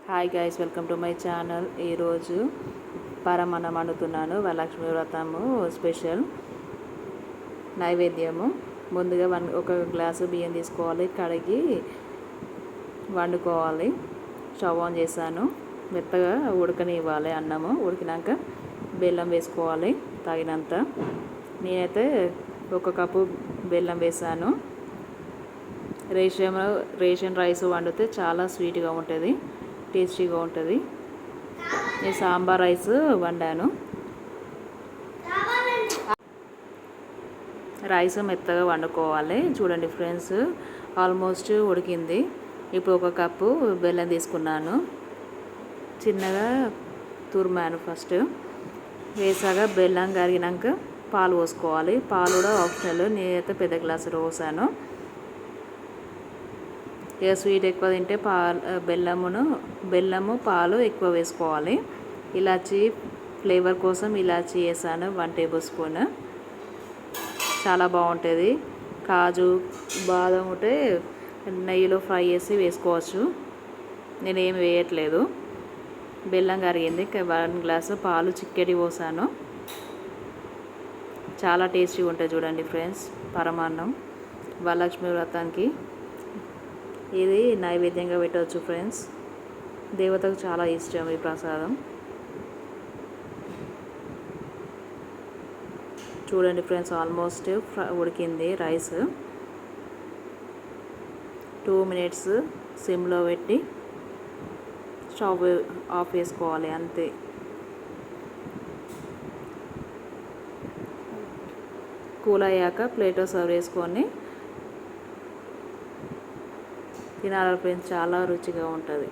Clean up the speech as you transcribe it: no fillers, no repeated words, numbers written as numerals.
Hi guys, welcome to my channel. ఈరోజు పరమాన్నం వండుతున్నాను. వరలక్ష్మి వ్రతము స్పెషల్ నైవేద్యము. ముందుగా ఒక గ్లాసు బియ్యం తీసుకోవాలి, కడిగి వండుకోవాలి. స్టవ్ ఆన్ చేశాను. మెత్తగా ఉడకనివ్వాలి. అన్నము ఉడికినాక బెల్లం వేసుకోవాలి తగినంత. నేనైతే 1 కప్పు బెల్లం వేసాను. రేషన్ రైస్ వండితే చాలా స్వీట్గా ఉంటుంది, టేస్టీగా ఉంటుంది. నేను సాంబార్ రైస్ వండాను. రైస్ మెత్తగా వండుకోవాలి. చూడండి ఫ్రెండ్స్, ఆల్మోస్ట్ ఉడికింది. ఇప్పుడు 1 కప్పు బెల్లం తీసుకున్నాను. చిన్నగా తురిమాను. ఫస్ట్ వేసాక బెల్లం కరిగినాక పాలు పోసుకోవాలి. పాలు కూడా ఆప్షనల్. నేనైతే పెద్ద గ్లాసు పోసాను. ఇక స్వీట్ ఎక్కువ తింటే బెల్లము పాలు ఎక్కువ వేసుకోవాలి. ఇలాచీ ఫ్లేవర్ కోసం ఇలాచీ వేసాను 1 టేబుల్ స్పూన్. చాలా బాగుంటుంది. కాజు బాదం ఉంటే నెయ్యిలో ఫ్రై చేసి వేసుకోవచ్చు. నేనేమి వేయట్లేదు. బెల్లం కరిగింది. 1 గ్లాసు పాలు చిక్కటి పోసాను. చాలా టేస్టీగా ఉంటుంది. చూడండి ఫ్రెండ్స్, పరమాన్నం వరలక్ష్మి వ్రతానికి ఇది నైవేద్యంగా పెట్టవచ్చు ఫ్రెండ్స్. దేవతకు చాలా ఇష్టం ఈ ప్రసాదం. చూడండి ఫ్రెండ్స్, ఆల్మోస్ట్ ఉడికింది రైస్. 2 మినిట్స్ సిమ్లో పెట్టి స్టవ్ ఆఫ్ చేసుకోవాలి, అంతే. కూల్ అయ్యాక ప్లేట్లో సర్వ్ చేసుకొని తినాలి ఫ్రెండ్స్. చాలా రుచిగా ఉంటుంది.